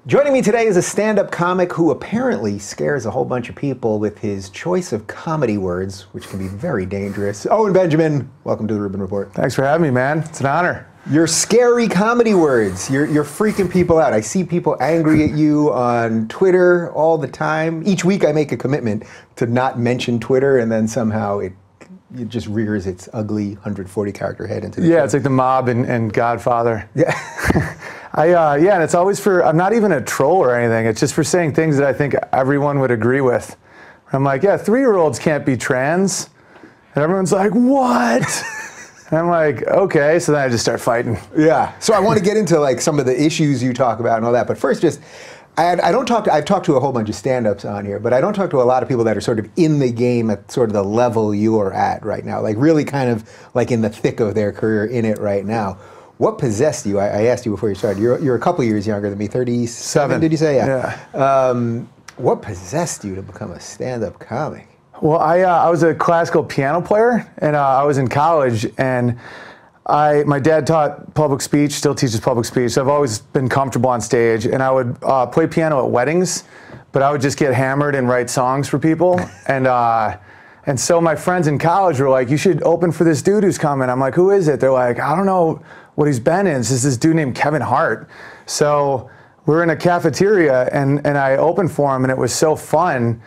Joining me today is a stand-up comic who apparently scares a whole bunch of people with his choice of comedy words, which can be very dangerous. Owen Benjamin, welcome to the Rubin Report. Thanks for having me, man. It's an honor. Your scary comedy words. You're freaking people out. I see people angry at you on Twitter all the time. Each week I make a commitment to not mention Twitter, and then somehow it just rears its ugly 140-character head into the Yeah, it's like the mob and Godfather. Yeah. Yeah, and it's always for, I'm not even a troll or anything. It's just for saying things that I think everyone would agree with. I'm like, yeah, 3-year-olds can't be trans. And everyone's like, what? And I'm like, okay, so then I just start fighting. Yeah, so I want to get into like some of the issues you talk about and all that, but first just, I've talked to a whole bunch of stand-ups on here, but I don't talk to a lot of people that are sort of in the game at sort of the level you are at right now, like really kind of like in the thick of their career in it right now. What possessed you? I asked you before you started. You're a couple years younger than me, 37, did you say? Yeah. What possessed you to become a stand-up comic? Well, I was a classical piano player, and I was in college, and my dad taught public speech, still teaches public speech, so I've always been comfortable on stage, and I would play piano at weddings, but I would just get hammered and write songs for people, and so my friends in college were like, you should open for this dude who's coming. I'm like, who is it? They're like, I don't know what he's been in. It's just this dude named Kevin Hart. So we're in a cafeteria, and I opened for him, and it was so fun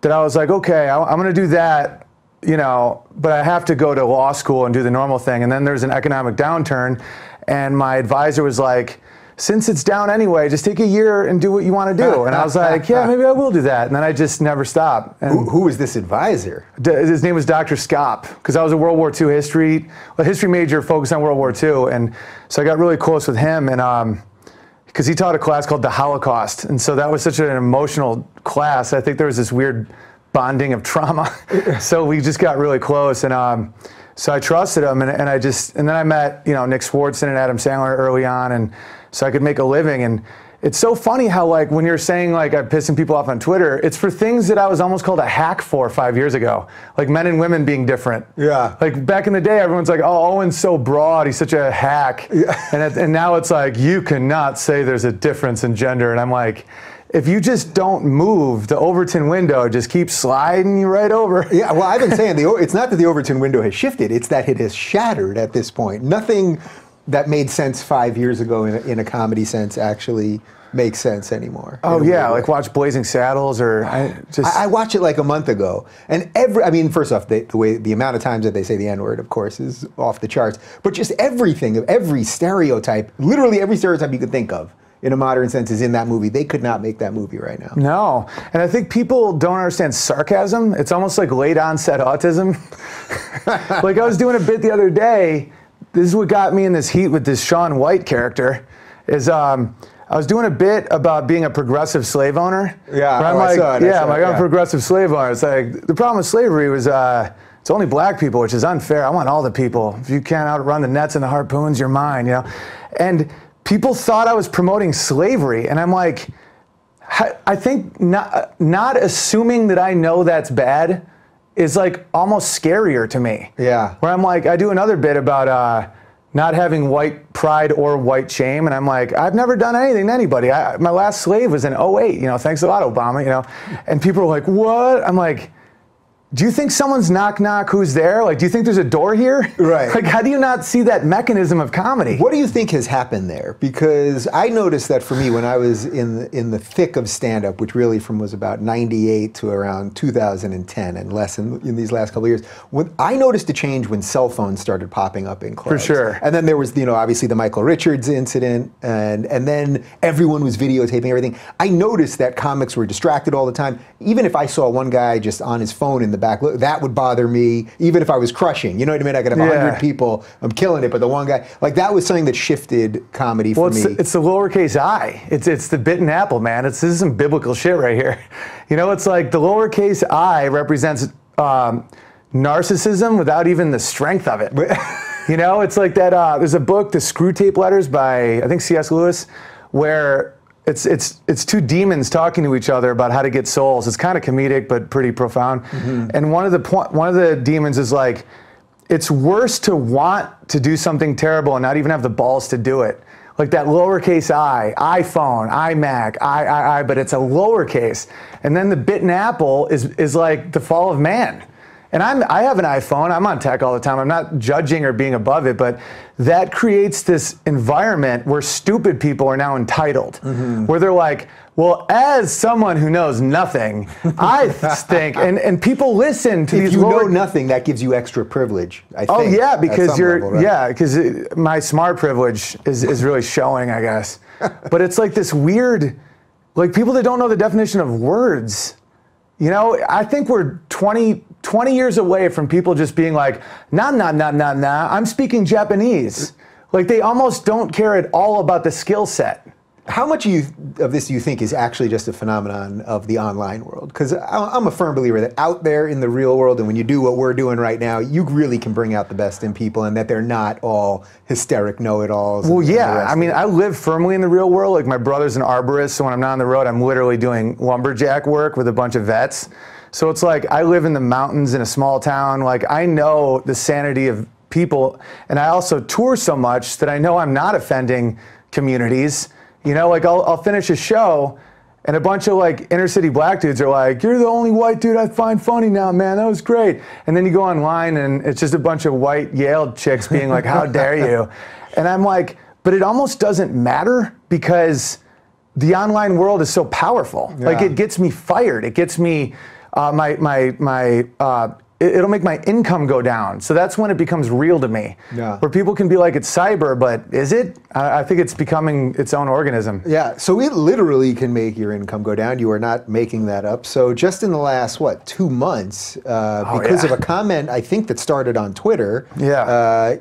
that I was like, okay, I'm gonna do that, you know, but I have to go to law school and do the normal thing. And then there's an economic downturn, and my advisor was like, since it's down anyway, just take a year and do what you want to do. And I was like, yeah, maybe I will do that. And then I just never stopped. And who was this advisor? His name was Dr. Skop, because I was a World War II history major focused on World War II. And so I got really close with him, and because he taught a class called The Holocaust. And so that was such an emotional class. I think there was this weird bonding of trauma. So we just got really close. And so I trusted him, and then I met, you know, Nick Swardson and Adam Sandler early on, and so I could make a living. And it's so funny how, like, when you're saying, like, I'm pissing people off on Twitter, it's for things that I was almost called a hack for 5 years ago. Like men and women being different. Yeah. Like back in the day, everyone's like, oh, Owen's so broad, he's such a hack. Yeah. And now it's like, you cannot say there's a difference in gender. And I'm like, if you just don't move, the Overton window just keeps sliding you right over. Yeah, well, I've been saying, it's not that the Overton window has shifted, it's that it has shattered at this point. Nothing that made sense 5 years ago in a comedy sense actually makes sense anymore. Oh yeah, like watch Blazing Saddles, or I watched it like a month ago, and first off, the amount of times that they say the N-word, of course, is off the charts, but just everything, every stereotype, literally every stereotype you could think of in a modern sense is in that movie. They could not make that movie right now. No, and I think people don't understand sarcasm. It's almost like late onset autism. Like I was doing a bit the other day, this is what got me in this heat with this Shaun White character, is I was doing a bit about being a progressive slave owner. Yeah, I'm a progressive slave owner. It's like, the problem with slavery was it's only black people, which is unfair. I want all the people. If you can't outrun the nets and the harpoons, you're mine, you know? And people thought I was promoting slavery, and I'm like, I think not assuming that I know that's bad is like almost scarier to me. Yeah. Where I'm like, I do another bit about not having white pride or white shame, and I'm like, I've never done anything to anybody. My last slave was in 08, you know, thanks a lot, Obama, you know. And people are like, what? I'm like, do you think someone's knock knock, who's there? Like, do you think there's a door here? Right. Like, how do you not see that mechanism of comedy? What do you think has happened there? Because I noticed that for me, when I was in the thick of stand-up, which really was about 98 to around 2010 and less in these last couple of years, I noticed a change when cell phones started popping up in clubs. For sure. And then there was, you know, obviously the Michael Richards incident, and then everyone was videotaping everything. I noticed that comics were distracted all the time. Even if I saw one guy just on his phone in the back, that would bother me, even if I was crushing. You know what I mean? I could have 100 people, I'm killing it, but the one guy, like, that was something that shifted comedy for me. It's the lowercase I. It's the bitten apple, man. This is some biblical shit right here. You know, it's like the lowercase I represents narcissism without even the strength of it. You know, it's like that, there's a book, The Screw Tape Letters by, I think, C.S. Lewis, where it's two demons talking to each other about how to get souls. It's kind of comedic, but pretty profound. Mm-hmm. And one of the demons is like, it's worse to want to do something terrible and not even have the balls to do it. like that lowercase I, iPhone, iMac, I, but it's a lowercase. And then the bitten apple is like the fall of man. And I have an iPhone, I'm on tech all the time, I'm not judging or being above it, but that creates this environment where stupid people are now entitled, where they're like, well, as someone who knows nothing, I think, and people listen to these. If you know nothing, that gives you extra privilege, I think. Oh yeah, because you're, level, right? yeah, because my smart privilege is really showing, I guess. But it's like this weird, like people that don't know the definition of words. You know, I think we're 20 years away from people just being like, nah, I'm speaking Japanese. Like they almost don't care at all about the skill set. How much of this do you think is actually just a phenomenon of the online world? Because I'm a firm believer that out there in the real world, and when you do what we're doing right now, you really can bring out the best in people, and that they're not all hysteric know-it-alls. Well, yeah. I mean, I live firmly in the real world. Like my brother's an arborist, so when I'm not on the road, I'm literally doing lumberjack work with a bunch of vets. So it's like I live in the mountains in a small town. Like I know the sanity of people, and I also tour so much that I know I'm not offending communities. You know, like I'll finish a show and a bunch of like inner city black dudes are like, you're the only white dude I find funny now, man, that was great. And then you go online and it's just a bunch of white Yale chicks being like, how dare you? And I'm like, but it almost doesn't matter because the online world is so powerful. Yeah. Like it gets me fired. It gets me, it'll make my income go down. So that's when it becomes real to me. Yeah. Where people can be like, it's cyber, but is it? I think it's becoming its own organism. Yeah, so it literally can make your income go down. You are not making that up. So just in the last, 2 months, because of a comment, I think that started on Twitter,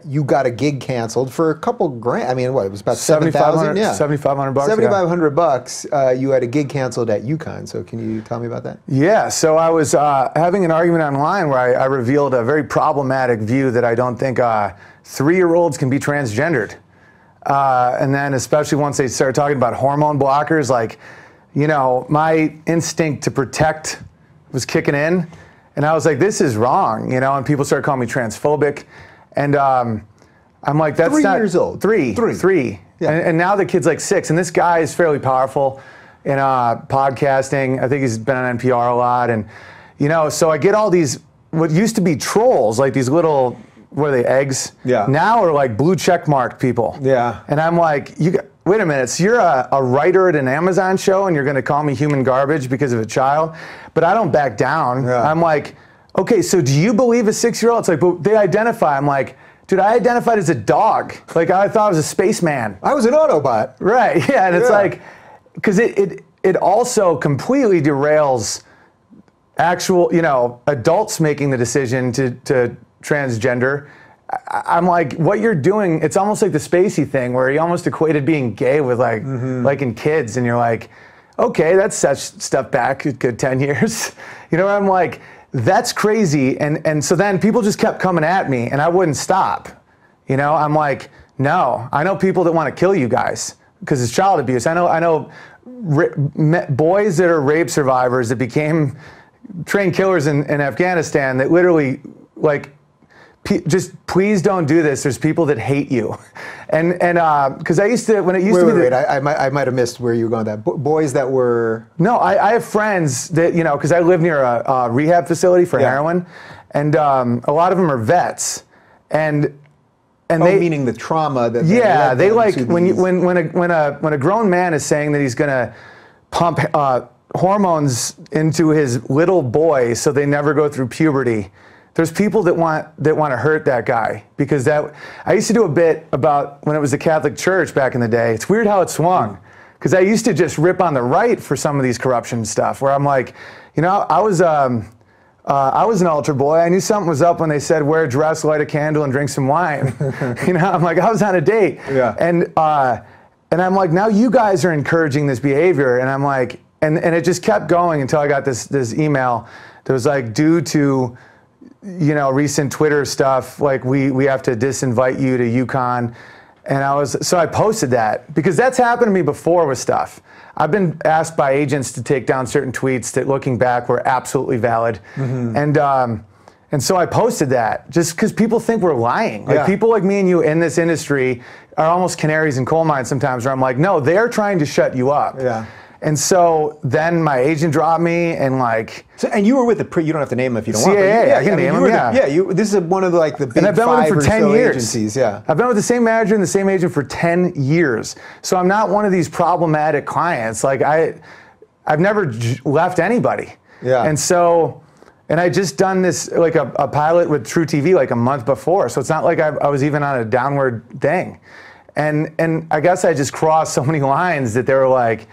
you got a gig canceled for a couple grand. I mean, what, it was about $7,500? Yeah. $7,500 bucks. $7,500 bucks. You had a gig canceled at UConn. So can you tell me about that? Yeah, so I was having an argument online where I revealed a very problematic view that I don't think 3-year-olds can be transgendered. And then especially once they started talking about hormone blockers, like, you know, my instinct to protect was kicking in. And I was like, this is wrong, you know, and people started calling me transphobic. And I'm like, that's 3 not... years old. Three. Yeah. And now the kid's like 6. And this guy is fairly powerful in podcasting. I think he's been on NPR a lot. And, you know, so I get all these... what used to be trolls, like these little, what are they, eggs? Yeah. Now are like blue check marked people. Yeah. And I'm like, wait a minute, so you're a writer at an Amazon show and you're gonna call me human garbage because of a child? But I don't back down. Yeah. I'm like, okay, so do you believe a 6-year-old? It's like, but they identify. I'm like, dude, I identified as a dog. Like I thought I was a spaceman. I was an Autobot. Right, yeah, and it's like, because it also completely derails actual, you know, adults making the decision to transgender. I'm like, what you're doing, it's almost like the Spacey thing where he almost equated being gay with like, like in kids, and you're like, okay, that's such stuff back a good 10 years. You know, I'm like, that's crazy. And so then people just kept coming at me and I wouldn't stop. You know, I'm like, no, I know people that want to kill you guys because it's child abuse. I know boys that are rape survivors that became trained killers in Afghanistan that literally, like, just please don't do this. There's people that hate you, and because I used to, when it used to be. Wait, I might have missed where you were going with that. Boys that were. No, I have friends that, you know, because I live near a rehab facility for heroin, and a lot of them are vets, and they, meaning the trauma that. Yeah, they like when a grown man is saying that he's gonna pump hormones into his little boy so they never go through puberty. There's people that want to hurt that guy because I used to do a bit about when it was the Catholic Church back in the day. It's weird how it swung because I used to just rip on the right for some of these corruption stuff where I'm like, you know, I was an altar boy. I knew something was up when they said wear a dress, light a candle, and drink some wine. You know, I'm like, I was on a date. Yeah. And I'm like, now you guys are encouraging this behavior, and I'm like. And it just kept going until I got this email that was like, due to, you know, recent Twitter stuff, like we have to disinvite you to UConn. And so I posted that because that's happened to me before with stuff. I've been asked by agents to take down certain tweets that looking back were absolutely valid. And And so I posted that just because people think we're lying. Like people like me and you in this industry are almost canaries in coal mines sometimes, where I'm like, no, they're trying to shut you up. Yeah. And so then my agent dropped me, and like. So, and you were with you don't have to name them if you don't want. CAA, I can name them. This is one of the, like the big and I've been with 5 them for or 10 so years. agencies. Yeah. I've been with the same manager and the same agent for 10 years. So I'm not one of these problematic clients. Like I've never left anybody. Yeah. And so. And I just done this, like a pilot with True TV like a month before. So it's not like I was even on a downward thing. And I guess I just crossed so many lines that they were like,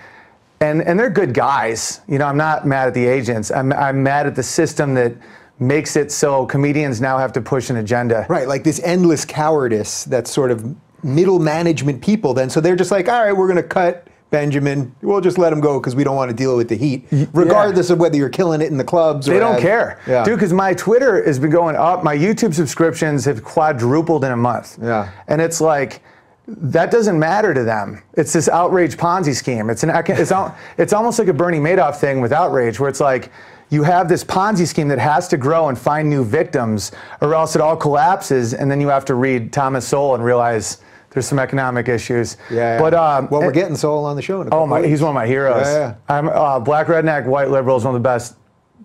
and they're good guys. You know, I'm not mad at the agents. I'm mad at the system that makes it so comedians now have to push an agenda. Right, like this endless cowardice that's sort of middle management people then. So they're just like, all right, we're going to cut Benjamin, we'll just let him go because we don't want to deal with the heat, regardless of whether you're killing it in the clubs. They don't care. Yeah. Dude, because my Twitter has been going up. My YouTube subscriptions have quadrupled in a month. Yeah. And it's like, that doesn't matter to them. It's this outrage Ponzi scheme. It's almost like a Bernie Madoff thing with outrage, where it's like, you have this Ponzi scheme that has to grow and find new victims, or else it all collapses, and then you have to read Thomas Sowell and realize there's some economic issues. Yeah. But well, we're getting Sowell on the show in a couple weeks. He's one of my heroes. Yeah. I'm Black Redneck, White Liberal is one of the best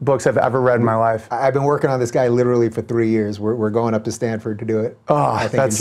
books I've ever read in my life. I've been working on this guy literally for 3 years. We're going up to Stanford to do it. Oh, I think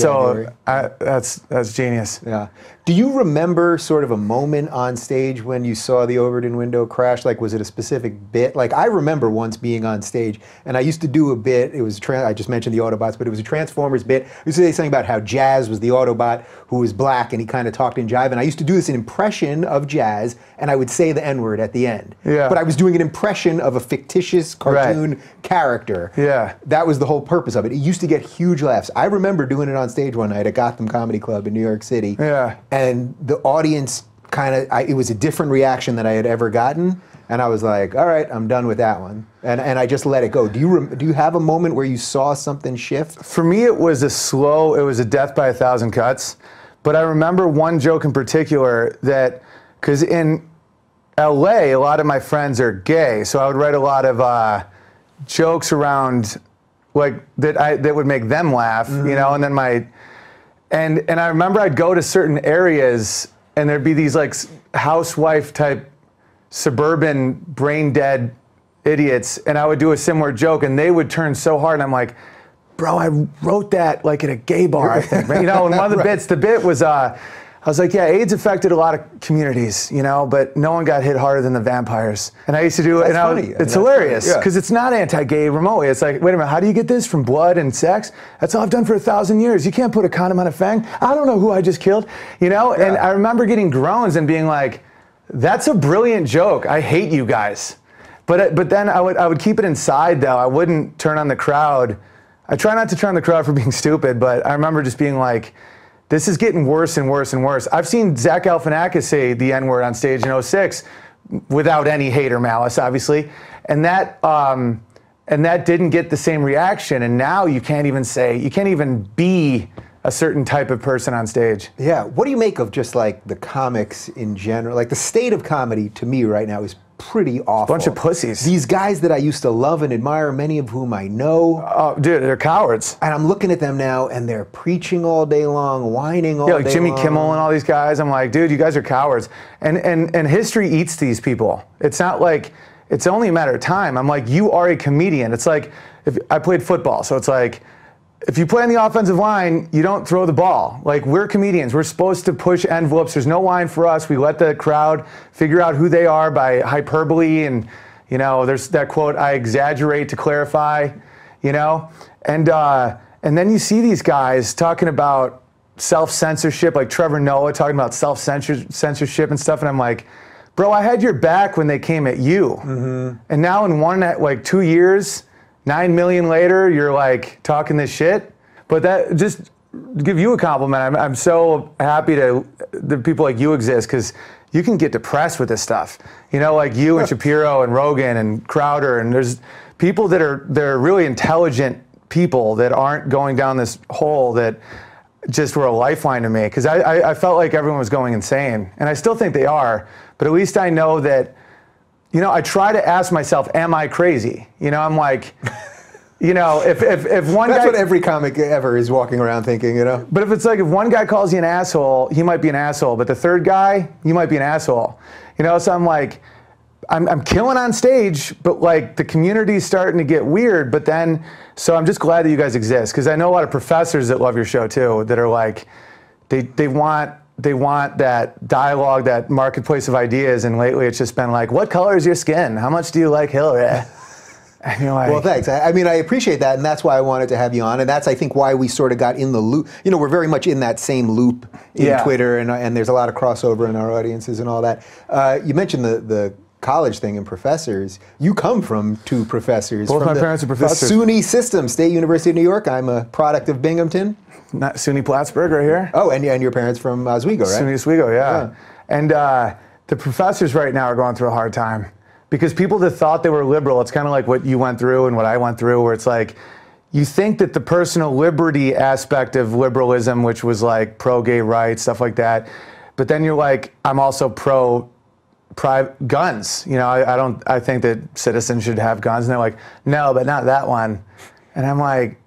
that's genius. Yeah. Do you remember sort of a moment on stage when you saw the Overton window crash? Like, was it a specific bit? Like, I remember once being on stage, and I used to do a bit. It was I just mentioned the Autobots, but it was a Transformers bit. I used to say something about how Jazz was the Autobot who was black, and he kind of talked in jive. And I used to do this impression of Jazz, and I would say the N-word at the end. Yeah. But I was doing an impression of a fictitious cartoon character. Yeah. That was the whole purpose of it. It used to get huge laughs. I remember doing it on stage one night at Gotham Comedy Club in New York City. Yeah. And the audience it was a different reaction than I had ever gotten. And I was like, all right, I'm done with that one. And I just let it go. Do you have a moment where you saw something shift? For me, it was a death by 1,000 cuts. But I remember one joke in particular because in LA, a lot of my friends are gay. So I would write a lot of jokes around like that would make them laugh, you know, and then and I remember I'd go to certain areas and there'd be these like housewife type suburban brain dead idiots, and I would do a similar joke and they would turn so hard, and I'm like, bro, I wrote that like at a gay bar, I think. You know, and one of the bits, the bit was I was like, yeah, AIDS affected a lot of communities, you know, but no one got hit harder than the vampires. And I used to do it, it's hilarious, because it's not anti-gay remotely. It's like, wait a minute, how do you get this? From blood and sex? That's all I've done for 1,000 years. You can't put a condom on a fang. I don't know who I just killed, you know? Yeah. And I remember getting groans and being like, that's a brilliant joke. I hate you guys. But then I would keep it inside, though. I wouldn't turn on the crowd. I try not to turn on the crowd for being stupid, but I remember just being like, this is getting worse and worse and worse. I've seen Zach Galifianakis say the N-word on stage in 2006 without any hate or malice, obviously. And that didn't get the same reaction. And now you can't even be a certain type of person on stage. Yeah. What do you make of just like the comics in general? Like the state of comedy to me right now is pretty awful. Bunch of pussies. These guys that I used to love and admire, many of whom I know. Oh, dude, they're cowards. And I'm looking at them now, and they're preaching all day long, whining all day long. Yeah, like Jimmy Kimmel and all these guys. I'm like, dude, you guys are cowards. And history eats these people. It's not like, it's only a matter of time. I'm like, you are a comedian. It's like, if I played football, so it's like, if you play on the offensive line, you don't throw the ball. Like, we're comedians. We're supposed to push envelopes. There's no line for us. We let the crowd figure out who they are by hyperbole. And, you know, there's that quote, I exaggerate to clarify, you know? And then you see these guys talking about self-censorship, like Trevor Noah talking about self-censorship and stuff. And I'm like, bro, I had your back when they came at you. Mm-hmm. And now in 2 years, 9 million later, you're like talking this shit. But that, just to give you a compliment, I'm so happy that people like you exist, because you can get depressed with this stuff. You know, like you and Shapiro and Rogan and Crowder, and there's people they're really intelligent people that aren't going down this hole that just were a lifeline to me. Because I felt like everyone was going insane, and I still think they are, but at least I know that. You know, I try to ask myself, am I crazy? You know, I'm like, you know, if one That's guy, what every comic ever is walking around thinking, you know? but if it's like if one guy calls you an asshole, he might be an asshole, but the third guy, you might be an asshole. You know, so I'm like, I'm killing on stage, but like the community's starting to get weird, but then, so I'm just glad that you guys exist, because I know a lot of professors that love your show too, that are like, they want that dialogue, that marketplace of ideas, and lately it's just been like, what color is your skin? How much do you like Hillary? And you're like, Well, thanks. I mean, I appreciate that, and that's why I wanted to have you on, and that's, I think, why we sort of got in the loop. You know, we're very much in that same loop in Yeah. Twitter, and there's a lot of crossover in our audiences and all that. You mentioned the college thing and professors. You come from two professors. Both from my parents are professors. The SUNY system, State University of New York. I'm a product of Binghamton. not SUNY Plattsburgh right here. Oh, and your parents from Oswego, right? SUNY Oswego, yeah. And the professors right now are going through a hard time because people that thought they were liberal, it's kind of like what you went through and what I went through, where it's like, you think that the personal liberty aspect of liberalism, which was like pro-gay rights, stuff like that, but then you're like, I'm also guns. You know, I think that citizens should have guns. And they're like, no, but not that one. And I'm like,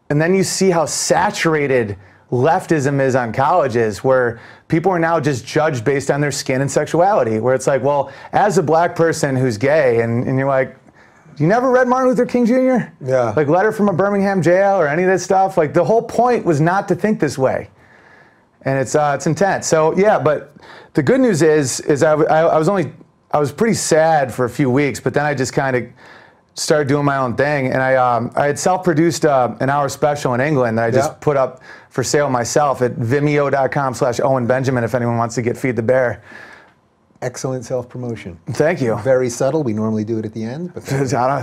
and then you see how saturated leftism is on colleges, where people are now just judged based on their skin and sexuality, where it's like, well, as a black person who's gay, and you're like, you never read Martin Luther King Jr.? Yeah. Like Letter from a Birmingham Jail or any of this stuff? Like the whole point was not to think this way. And it's intense. So yeah, but the good news is I was pretty sad for a few weeks, but then I just kind of started doing my own thing, and I had self-produced an hour special in England that I just put up for sale myself at vimeo.com/Owen Benjamin if anyone wants to get Feed the Bear. Excellent self-promotion. Thank you. Very subtle. We normally do it at the end. But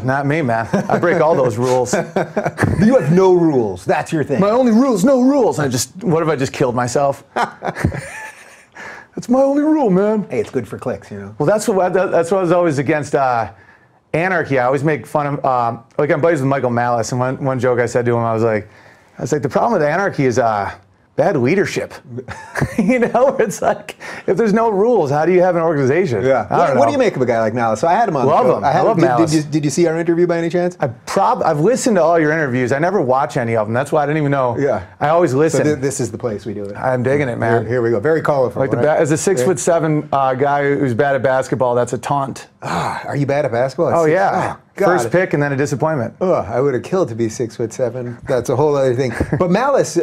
Not me, man. I break all those rules. you have no rules. That's your thing. My only rules, no rules. What if I just killed myself? That's my only rule, man. Hey, it's good for clicks, you know. Well, that's what I was always against. Anarchy. I always make fun of, like I'm buddies with Michael Malice, and one joke I said to him, I was like, the problem with anarchy is bad leadership. You know, it's like, if there's no rules, how do you have an organization? Yeah. What do you make of a guy like Malice? So I had him on the show. Love him. I love Malice. Did you see our interview by any chance? I've listened to all your interviews. I never watch any of them. That's why I didn't even know. Yeah. I always listen. So this is the place we do it. I'm digging it, man. Here we go. Very colorful. Like right? as a 6'7" guy who's bad at basketball, that's a taunt. Are you bad at basketball? Oh yeah. God. First pick and then a disappointment. I would have killed to be 6'7". That's a whole other thing. But Malice,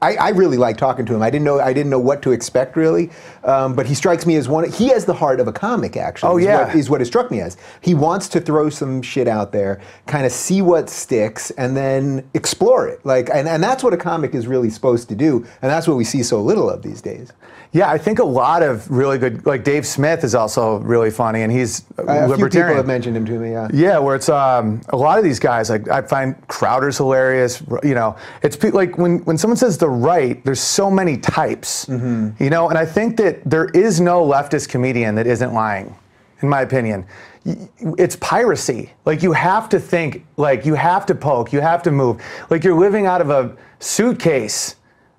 I really like talking to him. I didn't know what to expect really, but he strikes me as one. He has the heart of a comic, actually. Oh yeah, is what it struck me as. He wants to throw some shit out there, kind of see what sticks, and then explore it. Like, and that's what a comic is really supposed to do, and that's what we see so little of these days. Yeah, I think a lot of really good, like Dave Smith is also really funny, and he's A libertarian. few people have mentioned him to me, yeah. Yeah, where it's a lot of these guys, like I find Crowder's hilarious. You know, it's like when someone says the right, there's so many types. Mm-hmm. You know, and I think that there is no leftist comedian that isn't lying, in my opinion. It's piracy. Like you have to think, like you have to poke, you have to move. Like you're living out of a suitcase.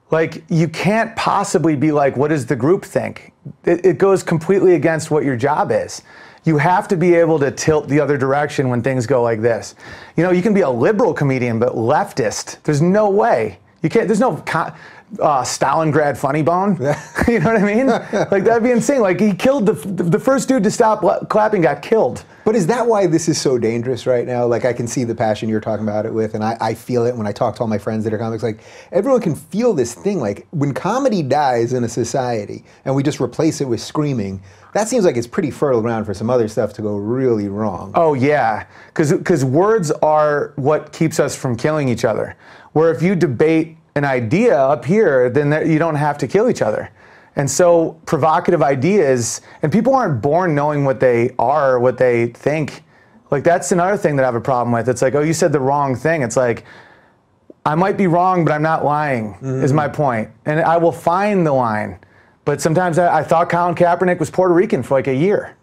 Like, you can't possibly be like, what does the group think? It goes completely against what your job is. You have to be able to tilt the other direction when things go like this. You know, you can be a liberal comedian, but leftist, there's no way. You can't, there's no Stalingrad funny bone. You know what I mean? Like, that'd be insane. Like, he killed the first dude to stop clapping got killed. But is that why this is so dangerous right now? Like, I can see the passion you're talking about it with, and I feel it when I talk to all my friends that are comics. Like, everyone can feel this thing. Like, when comedy dies in a society and we just replace it with screaming, that seems like it's pretty fertile ground for some other stuff to go really wrong. Oh, yeah. Because words are what keeps us from killing each other. Where if you debate an idea up here, then you don't have to kill each other. And so provocative ideas, and people aren't born knowing what they are, what they think. Like, that's another thing that I have a problem with. It's like, oh, you said the wrong thing. It's like, I might be wrong, but I'm not lying, is my point. And I will find the line. But sometimes I thought Colin Kaepernick was Puerto Rican for like a year.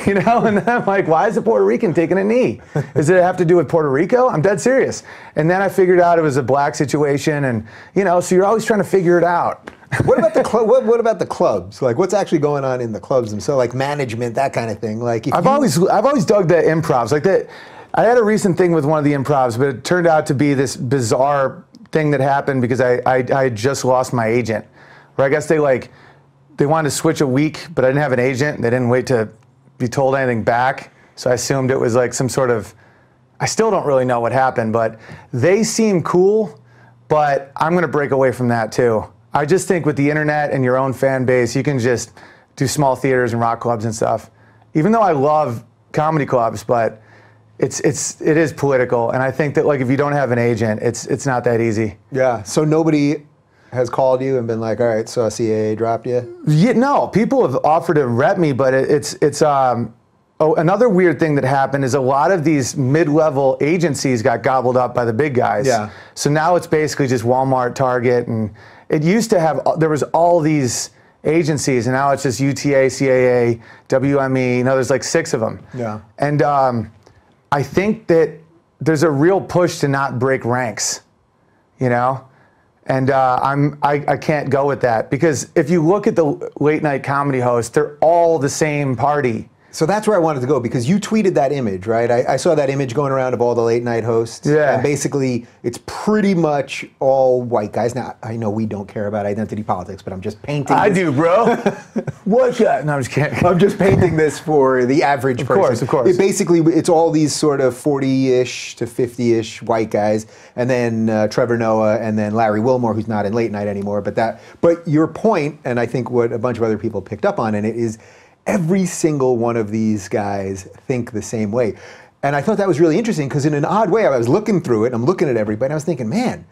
You know, and then I'm like, why is a Puerto Rican taking a knee? Does it have to do with Puerto Rico? I'm dead serious. And then I figured out it was a black situation, and, you know, so you're always trying to figure it out. What about the what about the clubs? Like, what's actually going on in the clubs themselves? Like management, that kind of thing. Like, I've always dug the improvs, like that. I had a recent thing with one of the improvs, but it turned out to be this bizarre thing that happened because I had just lost my agent. Or I guess they wanted to switch a week, but I didn't have an agent, and they didn't wait to be told anything back. So I assumed it was like some sort of, I still don't really know what happened, but they seem cool, but I'm going to break away from that too. I just think with the internet and your own fan base, you can just do small theaters and rock clubs and stuff. Even though I love comedy clubs, but it is political, and I think that like if you don't have an agent, it's not that easy. Yeah. So nobody has called you and been like, all right, so CAA dropped you? Yeah, no, people have offered to rep me, but another weird thing that happened is a lot of these mid-level agencies got gobbled up by the big guys. Yeah. So now it's basically just Walmart, Target, and it used to have, there was all these agencies, and now it's just UTA, CAA, WME, there's like 6 of them. Yeah. And I think that there's a real push to not break ranks, And I can't go with that, because if you look at the late night comedy hosts, they're all the same party. So that's where I wanted to go, because you tweeted that image, right? I saw that image going around of all the late night hosts. Yeah. And basically, it's pretty much all white guys. Now, I know we don't care about identity politics, but I'm just painting I this. do, bro. What guy? No, I'm just kidding. I'm just painting this for the average person. Of course. It's all these sort of 40-ish to 50-ish white guys, and then Trevor Noah, and then Larry Wilmore, who's not in late night anymore. But your point, and I think what a bunch of other people picked up on in it, is every single one of these guys think the same way. And I thought that was really interesting, because in an odd way, I was looking through it, and I'm looking at everybody, and I was thinking, man,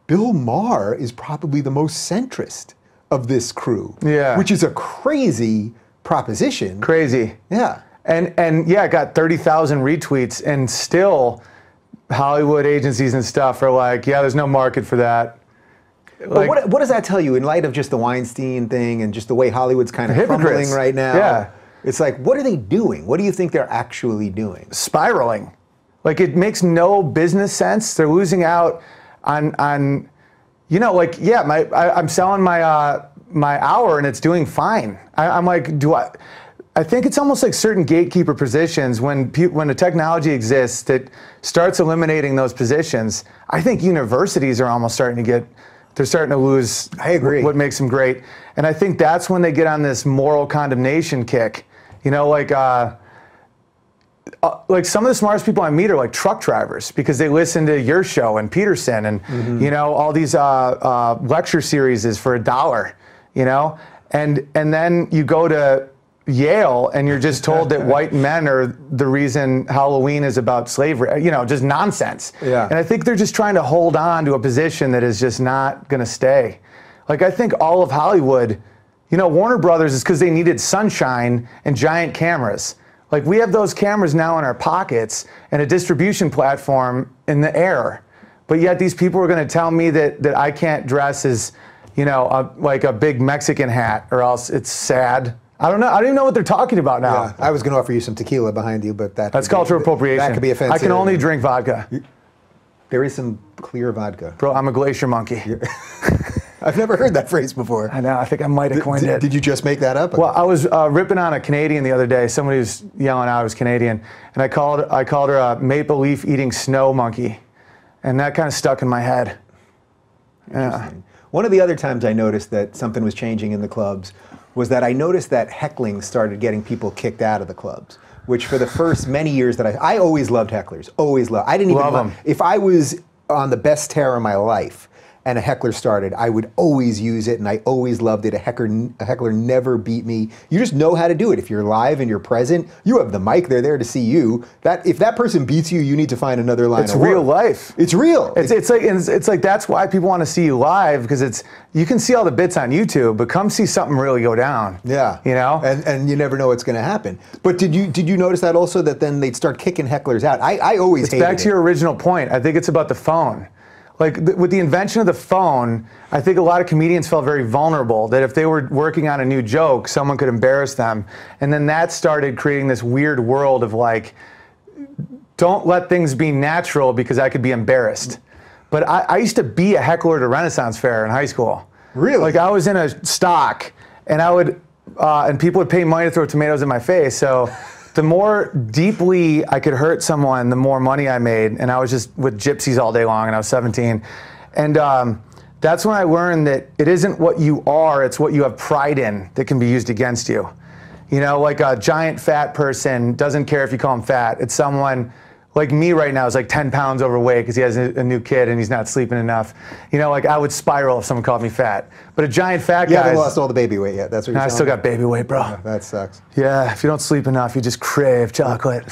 Bill Maher is probably the most centrist of this crew. Yeah. Which is a crazy proposition. Crazy. Yeah. And yeah, it got 30,000 retweets, and still Hollywood agencies and stuff are like, yeah, there's no market for that. But what does that tell you in light of just the Weinstein thing and just the way Hollywood's kind of crumbling right now? Yeah. It's like, what are they doing? What do you think they're actually doing? Spiraling. Like, it makes no business sense. They're losing out on I'm selling my hour and it's doing fine. I'm like, I think it's almost like certain gatekeeper positions when the technology exists that starts eliminating those positions. I think universities are almost starting to lose I agree. What makes them great. And I think that's when they get on this moral condemnation kick. Like some of the smartest people I meet are like truck drivers, because they listen to your show and Peterson and, all these lecture series is for $1, and then you go to Yale and you're just told that white men are the reason Halloween is about slavery, just nonsense. Yeah. And I think they're just trying to hold on to a position that is just not going to stay. Like, I think all of Hollywood, Warner Brothers is because they needed sunshine and giant cameras. Like, we have those cameras now in our pockets and a distribution platform in the air. But yet these people are going to tell me that I can't dress as, like a big Mexican hat, or else it's sad. I don't know. I don't even know what they're talking about now. Yeah, I was going to offer you some tequila behind you, but that's cultural appropriation. That could be offensive. I can only drink vodka. There is some clear vodka. Bro, I'm a glacier monkey. I've never heard that phrase before. I know. I think I might have coined it. Did you just make that up? Well, I was ripping on a Canadian the other day. Somebody was yelling out I was Canadian, and I called her a maple leaf eating snow monkey, and that kind of stuck in my head. Yeah. One of the other times I noticed that something was changing in the clubs was that I noticed that heckling started getting people kicked out of the clubs, which for the first many years that I always loved hecklers, always loved. I didn't even love them. If I was on the best tear of my life and a heckler started, I would always use it, and I always loved it. A heckler never beat me. You just know how to do it. If you're live and you're present, you have the mic, they're there to see you. If that person beats you, you need to find another line of work. It's real life. It's real. It's like that's why people want to see you live, because you can see all the bits on YouTube, but come see something really go down. Yeah. And you never know what's going to happen. But did you notice that also, that then they'd start kicking hecklers out? I always hated it. It's back to your original point. I think it's about the phone. Like, with the invention of the phone, I think a lot of comedians felt very vulnerable, that if they were working on a new joke, someone could embarrass them. And then that started creating this weird world of like, don't let things be natural because I could be embarrassed. But I used to be a heckler at a Renaissance fair in high school. Really? Like, I was in a stock, and and people would pay money to throw tomatoes in my face. So the more deeply I could hurt someone, the more money I made. And I was just with gypsies all day long, and I was 17. And that's when I learned that it isn't what you are, it's what you have pride in that can be used against you. You know, like a giant fat person doesn't care if you call him fat. It's someone like me right now is like 10 pounds overweight because he has a new kid and he's not sleeping enough. You know, like I would spiral if someone called me fat. But a giant fat guy. You haven't lost all the baby weight yet. That's what you're I telling still me? got baby weight, bro. Oh, that sucks. Yeah, if you don't sleep enough, you just crave chocolate.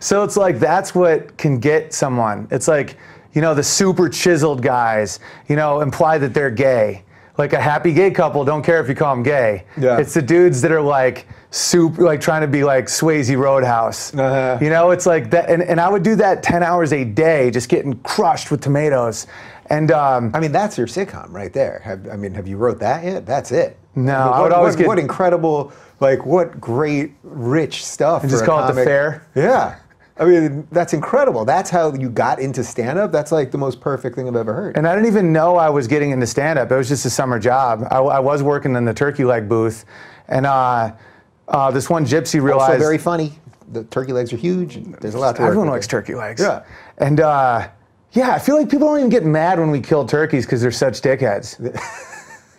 So it's like that's what can get someone. It's like, you know, the super chiseled guys, you know, imply that they're gay. Like a happy gay couple don't care if you call them gay. Yeah. It's the dudes that are like super, like trying to be like Swayze Roadhouse. You know, it's like that. And I would do that 10 hours a day, just getting crushed with tomatoes. And I mean, that's your sitcom right there. Have you wrote that yet? That's it. No, I mean, I would always get. What incredible, like, what great, rich stuff. And just for a call it The comic. Fair? Yeah. I mean, that's incredible. That's how you got into stand-up. That's like the most perfect thing I've ever heard. And I didn't even know I was getting into stand-up. It was just a summer job. I was working in the turkey leg booth, and this one gypsy realized. Also very funny. The turkey legs are huge. There's a lot to work Everyone with likes there. turkey legs. Yeah. And yeah, I feel like people don't even get mad when we kill turkeys because they're such dickheads.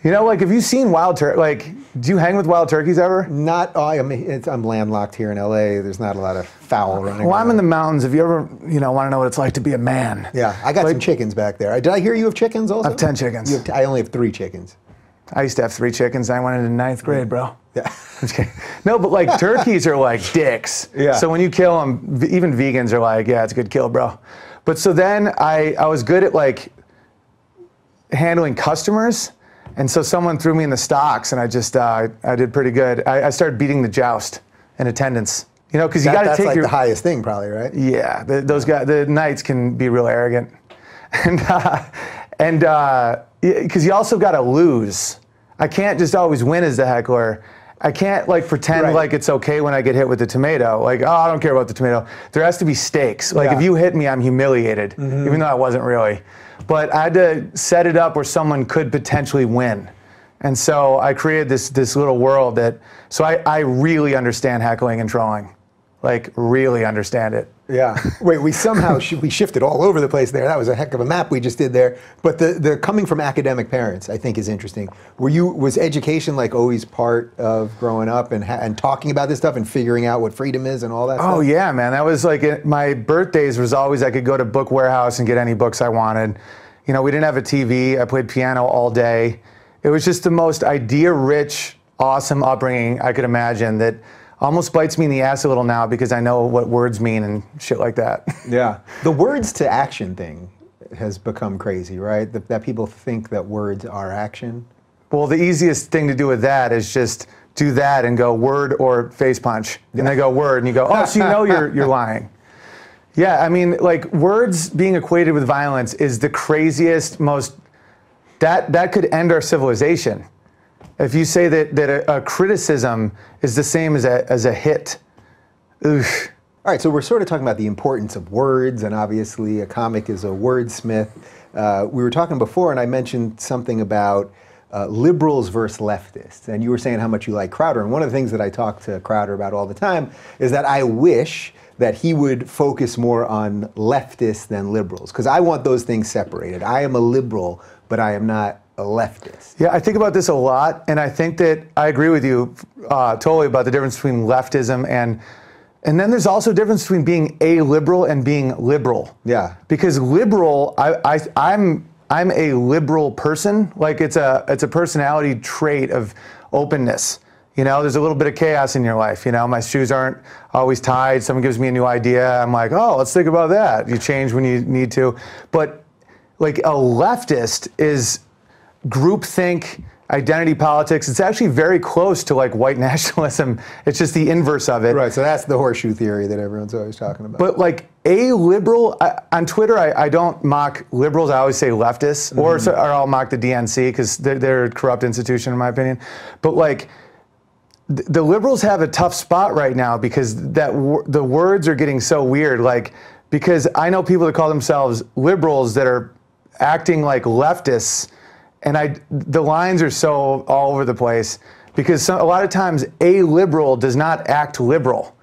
You know, like, have you seen wild turkey? Like, do you hang with wild turkeys ever? I'm landlocked here in LA. There's not a lot of fowl running Well, around. I'm in the mountains. If you ever, you know, want to know what it's like to be a man. Yeah, I got some chickens back there. Did I hear you have chickens also? I have 10 chickens. I only have 3 chickens. I used to have 3 chickens. I went into 9th grade, bro. Yeah. I'm just kidding. No, but like turkeys are like dicks. Yeah. So when you kill them, even vegans are like, yeah, it's a good kill, bro. But so then I was good at like handling customers. And so someone threw me in the stocks, and I just I did pretty good. I started beating the joust in attendance. You know, because you got to That's take like your the highest thing, probably, right? yeah. Those guys, the knights can be real arrogant, and because you also got to lose. I can't just always win as the heckler. I can't like pretend Right. like it's okay when I get hit with the tomato. Like, oh, I don't care about the tomato. There has to be stakes. Like Yeah. if you hit me, I'm humiliated, even though I wasn't really. But I had to set it up where someone could potentially win. And so I created this little world that, so I really understand heckling and trolling. Like, really understand it. Yeah. Wait, we somehow we shifted all over the place there. That was a heck of a map we just did there. But the coming from academic parents, I think, is interesting. Was education like always part of growing up and talking about this stuff and figuring out what freedom is and all that stuff? Oh yeah, man. That was like my birthdays was always I could go to Book Warehouse and get any books I wanted. You know, we didn't have a TV. I played piano all day. It was just the most idea-rich, awesome upbringing I could imagine that almost bites me in the ass a little now because I know what words mean and shit like that. Yeah. The words to action thing has become crazy, right? That people think that words are action. Well, the easiest thing to do with that is just do that and go word or face punch. And they go word and you go, oh, so you know you're lying. Yeah, I mean, like words being equated with violence is the craziest, most, that could end our civilization. If you say that a criticism is the same as a hit, oof. All right, so we're sort of talking about the importance of words, and obviously a comic is a wordsmith. We were talking before, and I mentioned something about liberals versus leftists, and you were saying how much you like Crowder. And one of the things that I talk to Crowder about all the time is that I wish that he would focus more on leftists than liberals, because I want those things separated. I am a liberal, but I am not a leftist. Yeah, I think about this a lot, and I think that I agree with you totally about the difference between leftism and then there's also a difference between being a liberal and being liberal. Yeah. Because liberal, I'm a liberal person. Like it's a personality trait of openness. You know, there's a little bit of chaos in your life. You know, my shoes aren't always tied. Someone gives me a new idea. I'm like, oh, let's think about that. You change when you need to. But like a leftist is groupthink, identity politics. It's actually very close to like white nationalism. It's just the inverse of it. Right, so that's the horseshoe theory that everyone's always talking about. But like a liberal, on Twitter, I don't mock liberals. I always say leftists, or I'll mock the DNC because they're a corrupt institution in my opinion. But like the liberals have a tough spot right now because the words are getting so weird. Like, because I know people that call themselves liberals that are acting like leftists, and the lines are so all over the place because a lot of times a liberal does not act liberal.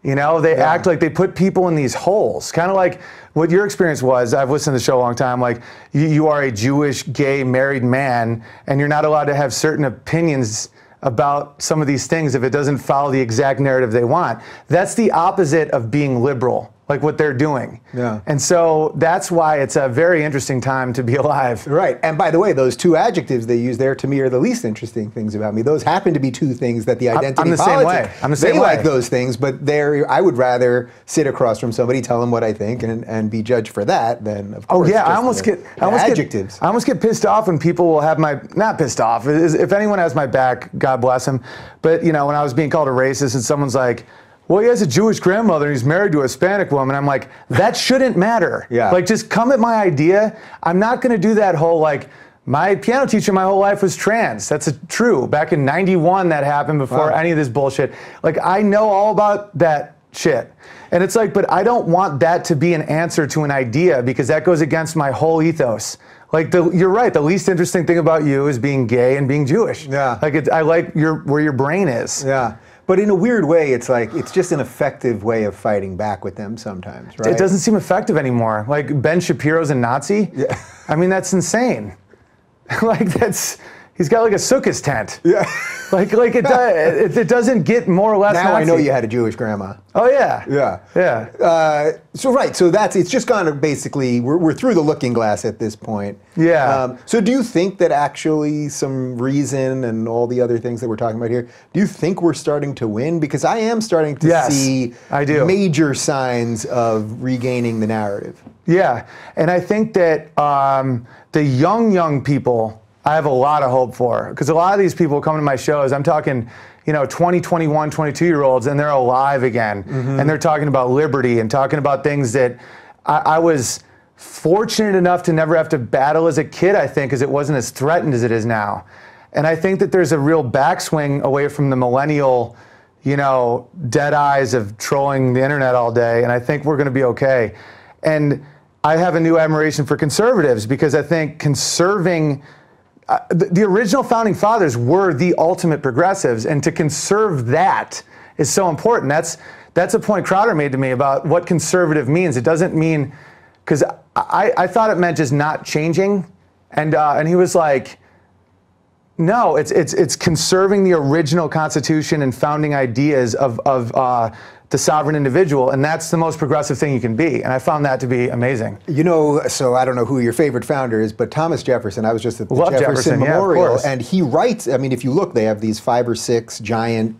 You know, they act like they put people in these holes. Kind of like what your experience was. I've listened to the show a long time. Like, you are a Jewish, gay, married man, and you're not allowed to have certain opinions about some of these things if it doesn't follow the exact narrative they want. That's the opposite of being liberal, like what they're doing. Yeah. And so that's why it's a very interesting time to be alive. Right. And by the way, those two adjectives they use there to me are the least interesting things about me. Those happen to be two things that the identity I'm the same way. I'm the same they way. like those things, but I would rather sit across from somebody, tell them what I think, and be judged for that than, of course, I just adjectives. I almost get pissed off when people will have not pissed off. If anyone has my back, God bless him. But, you know, when I was being called a racist and someone's like, well, he has a Jewish grandmother and he's married to a Hispanic woman. I'm like, that shouldn't matter. Yeah. Like, just come at my idea. I'm not going to do that whole, like, my piano teacher my whole life was trans. That's true. Back in 91 that happened before any of this bullshit. Like, I know all about that shit. And it's like, but I don't want that to be an answer to an idea because that goes against my whole ethos. Like, you're right. The least interesting thing about you is being gay and being Jewish. Yeah. Like, I like where your brain is. Yeah. But in a weird way, it's like, it's just an effective way of fighting back with them sometimes, right? It doesn't seem effective anymore. Like, Ben Shapiro's a Nazi? Yeah. I mean, that's insane. Like, he's got like a sukkahs tent. Yeah. Like it doesn't get more or less Now Nazi. I know you had a Jewish grandma. Oh, yeah. Yeah. Yeah. So it's just gone basically, we're through the looking glass at this point. Yeah. So do you think that actually some reason and all the other things that we're talking about here, do you think we're starting to win? Because I am starting to see I do. major signs of regaining the narrative. Yeah. And I think that the young people, I have a lot of hope for, because a lot of these people come to my shows, I'm talking, 20, 21, 22-year-olds, and they're alive again. Mm-hmm. And they're talking about liberty and talking about things that I was fortunate enough to never have to battle as a kid, I think, because it wasn't as threatened as it is now. And I think that there's a real backswing away from the millennial, dead eyes of trolling the internet all day, and I think we're going to be okay. And I have a new admiration for conservatives, because I think conserving... the original founding fathers were the ultimate progressives, and to conserve that is so important. That's a point Crowder made to me about what conservative means. It doesn't mean, because I thought it meant just not changing, and he was like, no, it's conserving the original Constitution and founding ideas of the sovereign individual, and that's the most progressive thing you can be. And I found that to be amazing. So I don't know who your favorite founder is, but Thomas Jefferson, I was just at the Love Jefferson Memorial, and he writes, I mean, if you look, they have these 5 or 6 giant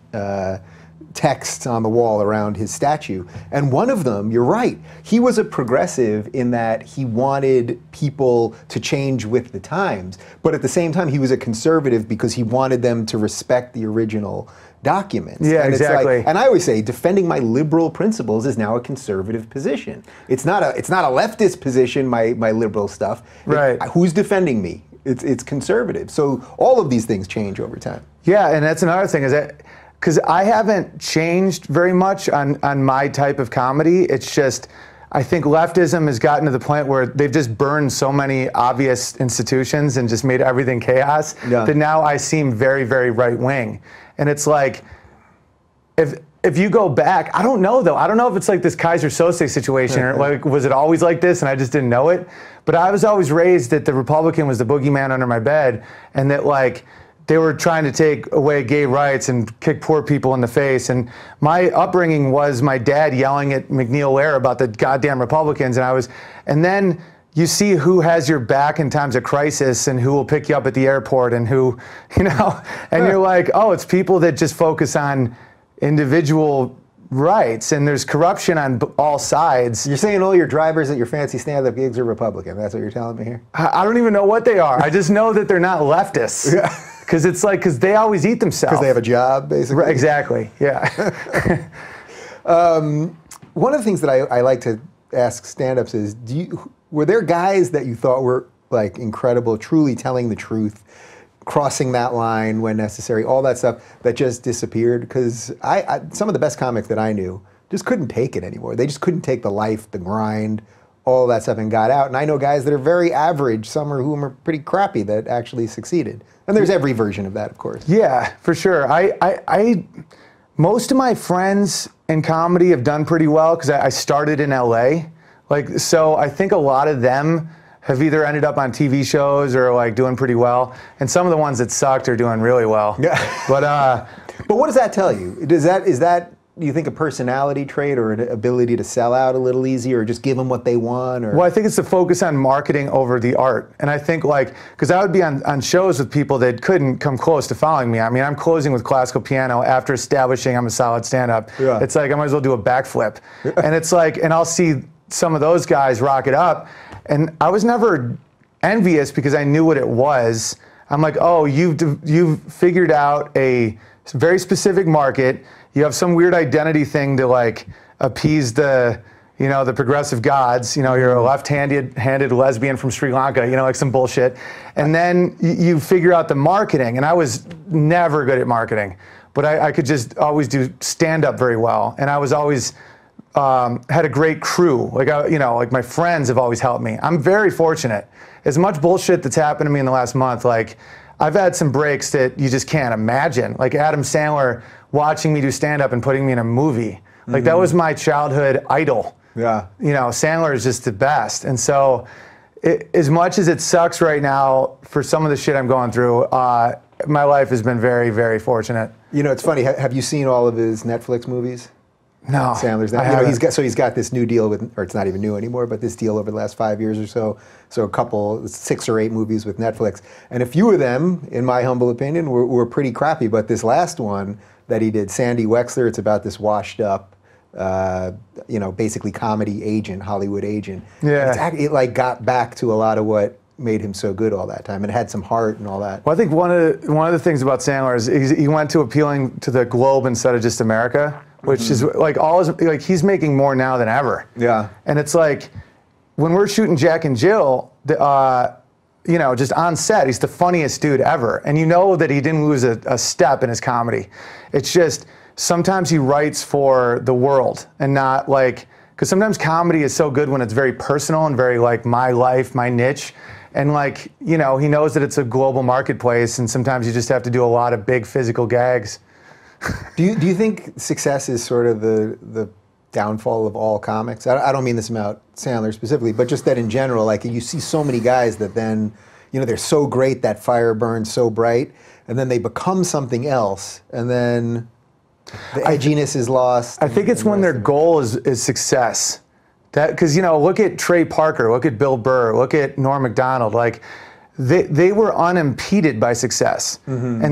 texts on the wall around his statue. And one of them, you're right, he was a progressive in that he wanted people to change with the times, but at the same time, he was a conservative because he wanted them to respect the original documents. Yeah, and exactly. It's like, and I always say, defending my liberal principles is now a conservative position. It's not a leftist position, my liberal stuff. Right. Who's defending me? It's conservative. So all of these things change over time. Yeah, and that's another thing, is that because I haven't changed very much on my type of comedy. It's just, I think leftism has gotten to the point where they've just burned so many obvious institutions and just made everything chaos that now I seem very, very right-wing. And it's like, if you go back, I don't know though. I don't know if it's like this Kaiser Sose situation, or like, was it always like this and I just didn't know it? But I was always raised that the Republican was the boogeyman under my bed, and that like they were trying to take away gay rights and kick poor people in the face. And my upbringing was my dad yelling at McNeil Lehrer about the goddamn Republicans, and then you see who has your back in times of crisis and who will pick you up at the airport and who, and you're like, oh, it's people that just focus on individual rights, and there's corruption on all sides. You're saying all your drivers at your fancy stand-up gigs are Republican. That's what you're telling me here? I don't even know what they are. I just know that they're not leftists. Yeah. Because they always eat themselves. Because they have a job, basically? Right, exactly, yeah. One of the things that I like to ask stand-ups is, were there guys that you thought were like incredible, truly telling the truth, crossing that line when necessary, all that stuff that just disappeared? Because some of the best comics that I knew just couldn't take it anymore. They just couldn't take the life, the grind, all that stuff and got out. And I know guys that are very average, some of whom are pretty crappy, that actually succeeded. And there's every version of that, of course. Yeah, for sure. Most of my friends in comedy have done pretty well because I started in LA. Like, so I think a lot of them have either ended up on TV shows or like doing pretty well. And some of the ones that sucked are doing really well. Yeah. But what does that tell you? Is that do you think a personality trait or an ability to sell out a little easier, or just give them what they want? Or? Well, I think it's the focus on marketing over the art. And I think like, because I would be on shows with people that couldn't come close to following me. I mean, I'm closing with classical piano after establishing I'm a solid stand-up. Yeah. It's like I might as well do a backflip. And it's like, and I'll see some of those guys rock it up. And I was never envious because I knew what it was. I'm like, oh, you've figured out a very specific market. You have some weird identity thing to like appease the progressive gods. You know, you're a left-handed lesbian from Sri Lanka, like some bullshit. And then you figure out the marketing. And I was never good at marketing, but I could just always do stand-up very well. And I was always had a great crew. Like my friends have always helped me. I'm very fortunate. As much bullshit that's happened to me in the last month, like I've had some breaks that you just can't imagine. Like Adam Sandler watching me do stand-up and putting me in a movie. Like that was my childhood idol. Yeah. Sandler is just the best. And so as much as it sucks right now for some of the shit I'm going through, my life has been very, very fortunate. It's funny. Have you seen all of his Netflix movies? No. Sandler's now. He's got this new deal with, or it's not even new anymore, but this deal over the last 5 years or so. So a couple, 6 or 8 movies with Netflix. And a few of them, in my humble opinion, were pretty crappy. But this last one that he did, Sandy Wexler, it's about this washed up, basically comedy agent, Hollywood agent. Yeah. It like got back to a lot of what made him so good all that time, and had some heart and all that. Well, I think one of the things about Sandler is he went to appealing to the globe instead of just America, which is like he's making more now than ever. Yeah. And it's like when we're shooting Jack and Jill, just on set, he's the funniest dude ever, and you know that he didn't lose a step in his comedy. It's just sometimes he writes for the world and not like, because sometimes comedy is so good when it's very personal and very like my life, my niche. And like, he knows that it's a global marketplace, and sometimes you just have to do a lot of big physical gags. Do you think success is sort of the downfall of all comics? I don't mean this about Sandler specifically, but just that in general, like you see so many guys that then, they're so great, that fire burns so bright, and then they become something else, and then the edginess is lost. I think it's when their goal is success. Because, look at Trey Parker, look at Bill Burr, look at Norm Macdonald. Like, they were unimpeded by success. Mm-hmm.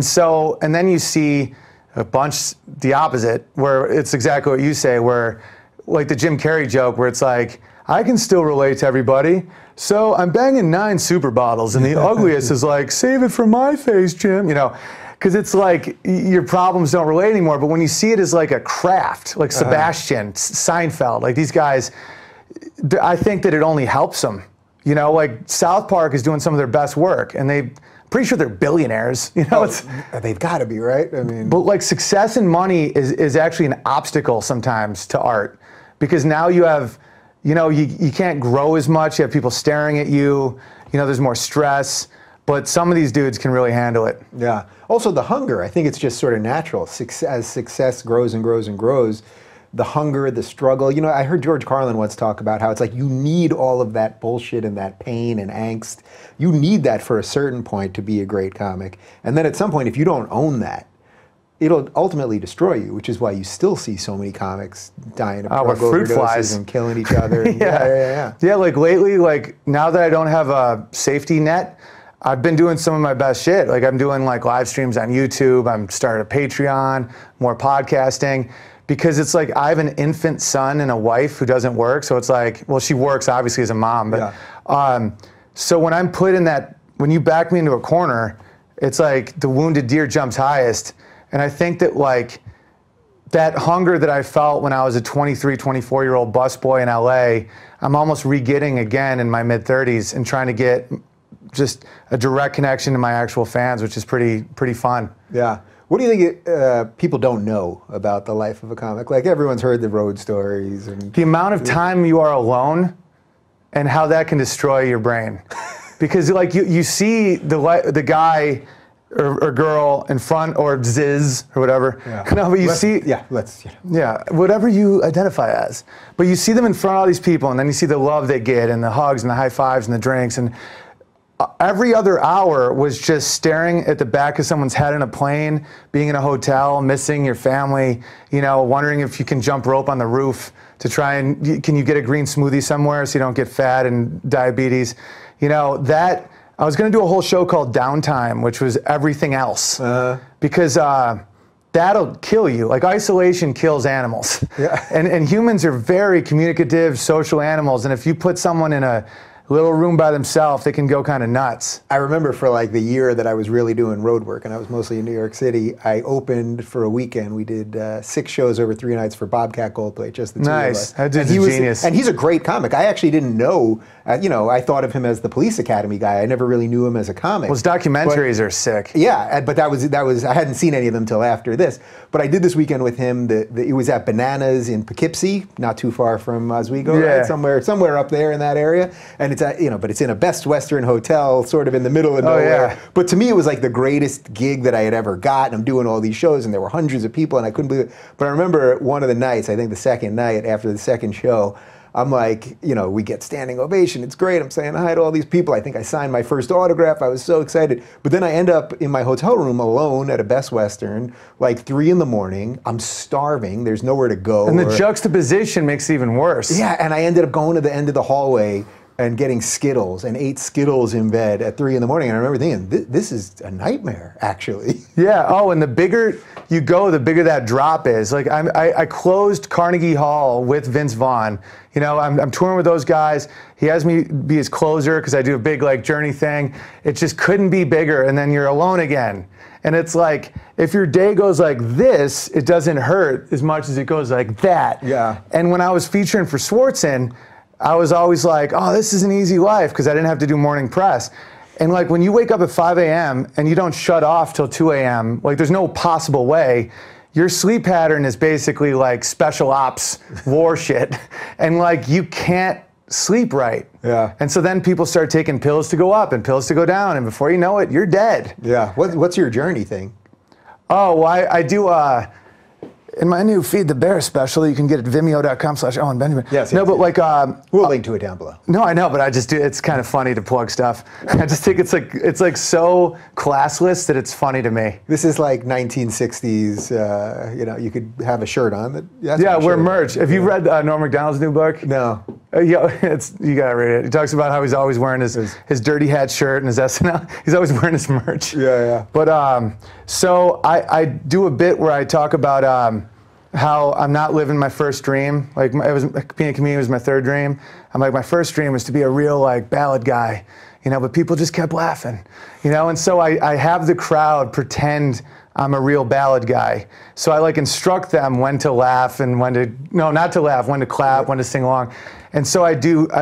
And then you see a bunch the opposite, where it's exactly what you say, where, like the Jim Carrey joke, where it's like, I can still relate to everybody, so I'm banging 9 super bottles, and the ugliest is like, save it for my face, Jim. Because it's like your problems don't relate anymore. But when you see it as like a craft, like Sebastian, Seinfeld, like these guys, I think that it only helps them. Like South Park is doing some of their best work, and pretty sure they're billionaires. They've got to be, right? I mean, but like success and money is actually an obstacle sometimes to art, because now you have, you can't grow as much. You have people staring at you. There's more stress. But some of these dudes can really handle it. Yeah. Also, the hunger. I think it's just sort of natural. As success grows and grows and grows, the hunger, the struggle. I heard George Carlin once talk about how it's like you need all of that bullshit and that pain and angst. You need that for a certain point to be a great comic. And then at some point, if you don't own that, it'll ultimately destroy you, which is why you still see so many comics dying of drug overdoses and killing each other. Yeah, like lately, like now that I don't have a safety net, I've been doing some of my best shit. Like I'm doing like live streams on YouTube. I'm starting a Patreon, more podcasting, because it's like I have an infant son and a wife who doesn't work. So it's like, well, she works obviously as a mom, but so when I'm put in that, when you back me into a corner, it's like the wounded deer jumps highest. And I think that like that hunger that I felt when I was a 23, 24-year-old busboy in LA, I'm almost re-getting again in my mid-30s and trying to get just a direct connection to my actual fans, which is pretty fun. Yeah. What do you think people don't know about the life of a comic? Like everyone's heard the road stories. And the amount of time you are alone and how that can destroy your brain. Because like you see the guy or girl in front, or Ziz or whatever. Yeah. No, but you see, yeah, whatever you identify as. But you see them in front of all these people, and then you see the love they get, and the hugs, and the high fives, and the drinks, and every other hour was just staring at the back of someone's head in a plane, being in a hotel, missing your family, you know, wondering if you can jump rope on the roof to try and, can you get a green smoothie somewhere so you don't get fat and diabetes? You know, that, I was going to do a whole show called Downtime, which was everything else. Because that'll kill you. Like, isolation kills animals. Yeah. And humans are very communicative, social animals. And if you put someone in a little room by themselves, they can go kind of nuts. I remember for like the year that I was really doing road work, and I was mostly in New York City, I opened for a weekend. We did 6 shows over 3 nights for Bobcat Goldthwait, just the two of us. Nice. That dude's a genius. And he's a great comic. I actually didn't know, you know, I thought of him as the Police Academy guy. I never really knew him as a comic. Well, his documentaries are sick. Yeah, but that was I hadn't seen any of them till after this. But I did this weekend with him. It was at Bananas in Poughkeepsie, not too far from Oswego, Yeah. right? Somewhere up there in that area. And it's at, you know, but it's in a Best Western hotel, sort of in the middle of nowhere. Yeah. But to me, it was like the greatest gig that I had ever got. And I'm doing all these shows, and there were hundreds of people, and I couldn't believe it. But I remember one of the nights, I think the second night after the second show, I'm like, you know, we get standing ovation. It's great. I'm saying hi to all these people. I think I signed my first autograph. I was so excited. But then I end up in my hotel room alone at a Best Western, like 3 in the morning. I'm starving. There's nowhere to go. And the juxtaposition makes it even worse. Yeah, and I ended up going to the end of the hallway and getting Skittles, and ate Skittles in bed at 3 in the morning. And I remember thinking, this is a nightmare, actually. Yeah. Oh, and the bigger you go, the bigger that drop is. Like, I closed Carnegie Hall with Vince Vaughn. You know, I'm touring with those guys. He has me be his closer because I do a big like Journey thing. It just couldn't be bigger, and then you're alone again. And it's like, if your day goes like this, it doesn't hurt as much as it goes like that. Yeah. And when I was featuring for Swartzen, I was always like, oh, this is an easy life because I didn't have to do morning press. And like when you wake up at 5 a.m. and you don't shut off till 2 a.m., like there's no possible way. Your sleep pattern is basically like special ops war shit. And like you can't sleep right. Yeah. And so then people start taking pills to go up and pills to go down. And before you know it, you're dead. Yeah. What's your Journey thing? Oh, well, I do, in my new Feed the Bear special, you can get it at vimeo.com/Owen Benjamin. Yes, no, yes, but yes. like... We'll link to it down below. No, I know, but I just do, it's kind of funny to plug stuff. I just think it's like so classless that it's funny to me. This is like 1960s, you know, you could have a shirt on. We're merch. Have you read Norm Macdonald's new book? No. Yeah, you gotta read it. He talks about how he's always wearing his Dirty Hat shirt and his SNL. He's always wearing his merch. Yeah, yeah. But so I do a bit where I talk about how I'm not living my first dream. Like being a comedian was my third dream. I'm like, my first dream was to be a real like ballad guy, you know. But people just kept laughing, you know. And so I have the crowd pretend I'm a real ballad guy. So I like instruct them when to laugh and when to, no, not to laugh, when to clap, when to sing along. And so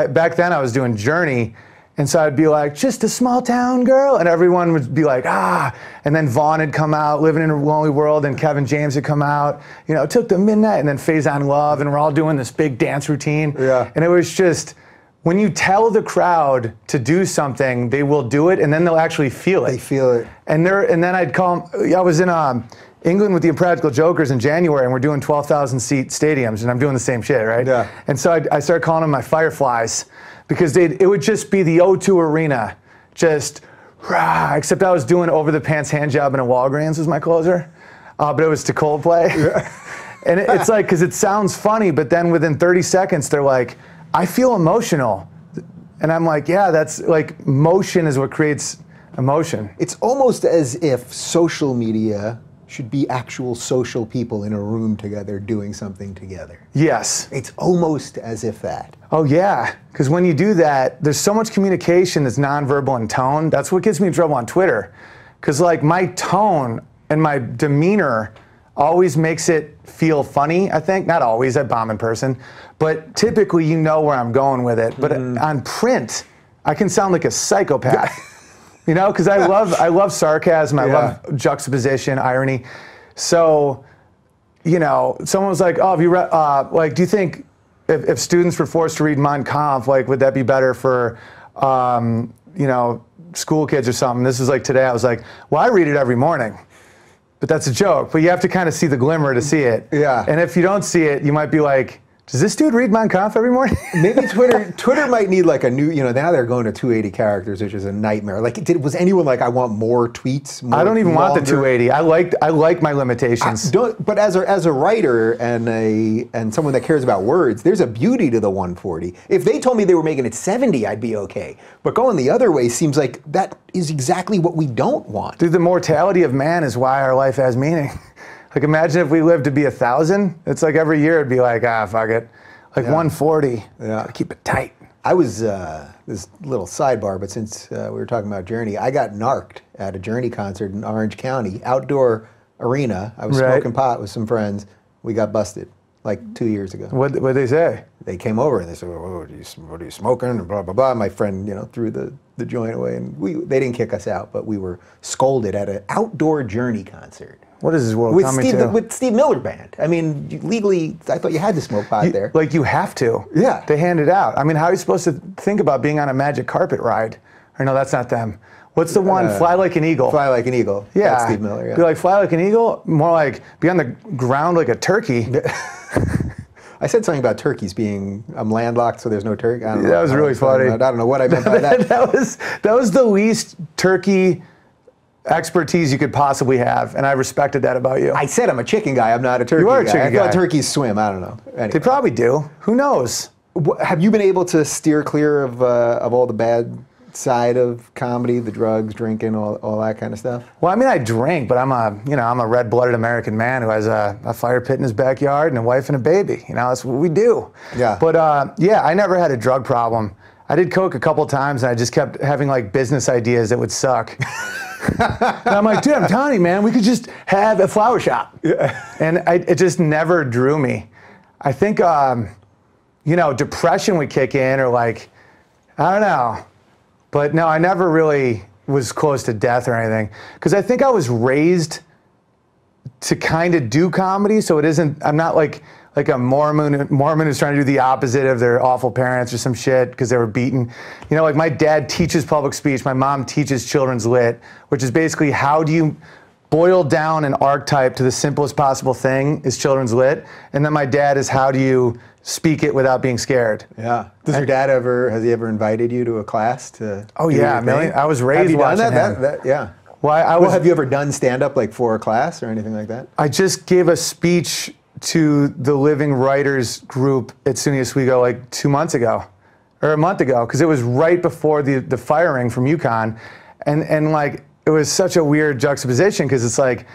back then I was doing Journey, and so I'd be like, just a small town girl, and everyone would be like, ah, and then Vaughn had come out, Living in a Lonely World, and Kevin James had come out, you know, Took the Midnight, and then Faison Love, and we're all doing this big dance routine. Yeah. And it was just, when you tell the crowd to do something, they will do it, and then they'll actually feel it. They feel it. And then I'd call them, I was in England with the Impractical Jokers in January, and we're doing 12,000 seat stadiums, and I'm doing the same shit, right? Yeah. And so I started calling them my Fireflies, because it would just be the O2 Arena, just rah, except I was doing over the pants hand job in a Walgreens was my closer, but it was to Coldplay. Yeah. And it's like, because it sounds funny, but then within 30 seconds, they're like, I feel emotional. And I'm like, yeah, that's like, motion is what creates emotion. It's almost as if social media should be actual social people in a room together doing something together. Yes. It's almost as if that. Oh yeah, because when you do that, there's so much communication that's nonverbal in tone. That's what gets me in trouble on Twitter. Because like my tone and my demeanor always makes it feel funny, I think. Not always, I bomb in person. But typically you know where I'm going with it. But on print, I can sound like a psychopath. You know, because I love sarcasm, I love juxtaposition, irony. So, you know, someone was like, oh, have you read, like, do you think if students were forced to read Mein Kampf, like, would that be better for, school kids or something? This is like today, I was like, well, I read it every morning. But that's a joke. But you have to kind of see the glimmer to see it. Yeah. And if you don't see it, you might be like, does this dude read Mein Kampf every morning? Maybe Twitter might need like a new, now they're going to 280 characters, which is a nightmare. Like, was anyone like, I want more tweets? I don't even want the 280. I like my limitations. But as a writer and someone that cares about words, there's a beauty to the 140. If they told me they were making it 70, I'd be okay. But going the other way seems like that is exactly what we don't want. Dude, the mortality of man is why our life has meaning. Like, imagine if we lived to be 1,000. It's like every year it'd be like, fuck it. Like 140. Yeah. Gotta keep it tight. I was, this little sidebar, but since we were talking about Journey, I got narked at a Journey concert in Orange County, outdoor arena. I was smoking pot with some friends. We got busted like 2 years ago. What'd they say? They came over and they said, what are you smoking? And blah, blah, blah. My friend, threw the joint away. And they didn't kick us out, but we were scolded at an outdoor Journey concert. What is this world coming to? With Steve Miller Band. I mean, legally, I thought you had to smoke pot there. Like, you have to. Yeah. They hand it out. I mean, how are you supposed to think about being on a magic carpet ride? Or no, that's not them. What's the one? Fly Like an Eagle. Fly Like an Eagle. Yeah. That's Steve Miller, yeah. Be like, fly like an eagle? More like, be on the ground like a turkey. I said something about turkeys being, I'm landlocked, so there's no turkey. I don't know. That was really funny. I don't know what I meant by that. that was the least turkey expertise you could possibly have, and I respected that about you. I said I'm a chicken guy. I'm not a turkey guy. You are a chicken guy. I thought turkeys swim. I don't know. Anyway. They probably do. Who knows? Have you been able to steer clear of all the bad side of comedy, the drugs, drinking, all that kind of stuff? Well, I mean, I drink, but I'm a red-blooded American man who has a fire pit in his backyard and a wife and a baby. That's what we do. Yeah. But I never had a drug problem. I did coke a couple times, and I just kept having like business ideas that would suck. And I'm like, dude, I'm telling you, man, we could just have a flower shop. Yeah. And it just never drew me. I think, depression would kick in, or like, I don't know. But no, I never really was close to death or anything. Because I think I was raised to kind of do comedy, so I'm not like a Mormon who's trying to do the opposite of their awful parents or some shit because they were beaten. Like my dad teaches public speech, my mom teaches children's lit, which is basically how do you boil down an archetype to the simplest possible thing is children's lit. And then my dad is how do you speak it without being scared. Yeah. Has your dad has he ever invited you to a class to Oh yeah, million. I was raised watching him. Yeah. Well, have you ever done stand-up like for a class or anything like that? I just gave a speech to the Living Writers group at SUNY Oswego like 2 months ago, or a month ago, because it was right before the firing from UConn, and like it was such a weird juxtaposition because it's like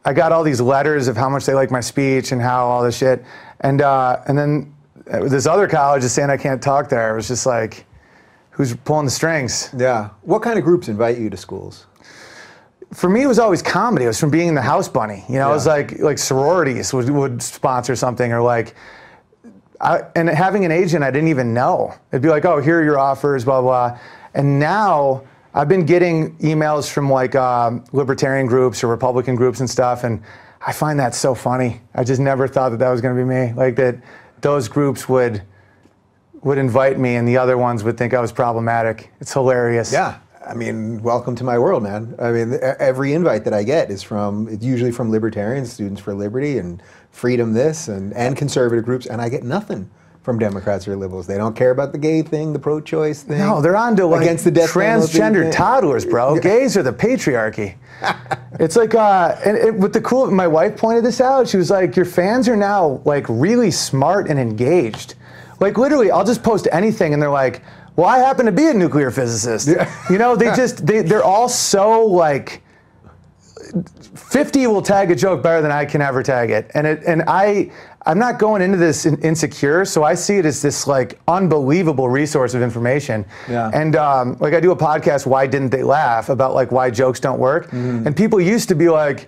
I got all these letters of how much they like my speech and how all this shit, and then this other college is saying I can't talk there. It was just like, who's pulling the strings? Yeah. What kind of groups invite you to schools? For me, it was always comedy. It was from being in the house bunny. It was like sororities would sponsor something, or like, and having an agent I didn't even know. It'd be like, oh, here are your offers, blah, blah. And now I've been getting emails from like libertarian groups or Republican groups and stuff, and I find that so funny. I just never thought that was going to be me. Like that those groups would invite me and the other ones would think I was problematic. It's hilarious. Yeah. I mean, welcome to my world, man. I mean, every invite that I get is it's usually from libertarians, Students for Liberty, and Freedom this, and conservative groups, and I get nothing from Democrats or liberals. They don't care about the gay thing, the pro-choice thing. No, they're on to like against the death transgender toddlers, bro. Gays are the patriarchy. It's like, with the cool, my wife pointed this out. She was like, your fans are now like really smart and engaged. Like literally, I'll just post anything, and they're like, well, I happen to be a nuclear physicist. Yeah. They're all so like, 50 will tag a joke better than I can ever tag it. And I'm not going into this insecure, so I see it as this like unbelievable resource of information. Yeah. And like I do a podcast, Why Didn't They Laugh, about like why jokes don't work. Mm-hmm. And people used to be like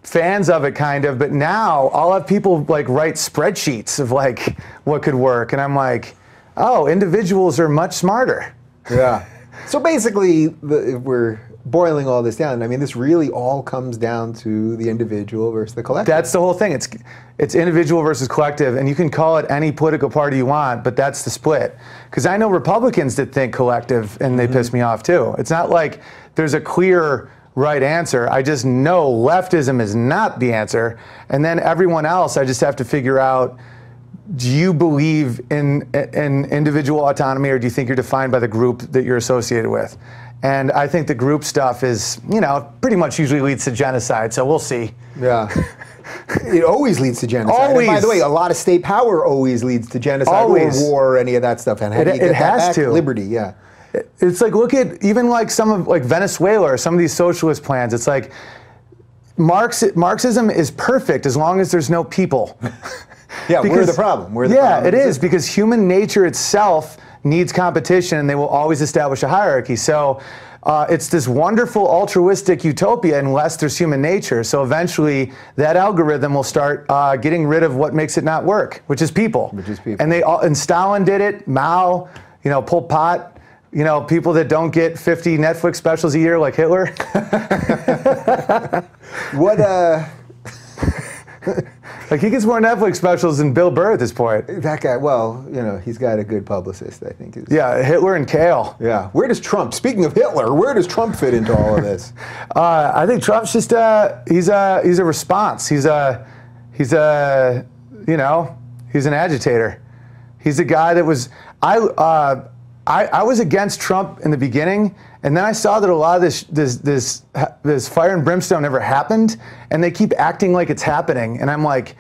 fans of it kind of, but now I'll have people like write spreadsheets of like what could work. And I'm like, oh, individuals are much smarter. Yeah. So basically, if we're boiling all this down, I mean, this really all comes down to the individual versus the collective. That's the whole thing. It's individual versus collective, and you can call it any political party you want, but that's the split. Because I know Republicans that think collective, and they piss me off too. It's not like there's a clear right answer. I just know leftism is not the answer, and then everyone else, I just have to figure out, do you believe in individual autonomy, or do you think you're defined by the group that you're associated with? And I think the group stuff is, pretty much usually leads to genocide, so we'll see. Yeah. It always leads to genocide. Always. And by the way, a lot of state power always leads to genocide Always. or war or any of that stuff. And how do you get it has that back? to. Liberty, yeah. It's like, look at even like some of like Venezuela or some of these socialist plans. It's like Marxism is perfect as long as there's no people. Yeah, we're the problem. We're the problem. It is, because human nature itself needs competition, and they will always establish a hierarchy. So it's this wonderful altruistic utopia unless there's human nature. So eventually that algorithm will start getting rid of what makes it not work, which is people. Which is people. And Stalin did it, Mao, Pol Pot, people that don't get 50 Netflix specials a year like Hitler. Like, he gets more Netflix specials than Bill Burr at this point. That guy, well, he's got a good publicist, I think. Yeah, Hitler and Kale. Yeah. Where does Trump, speaking of Hitler, where does Trump fit into all of this? I think Trump's just he's a response. He's an agitator. He's a guy that was I was against Trump in the beginning, and then I saw that a lot of this fire and brimstone never happened, and they keep acting like it's happening, and I'm like,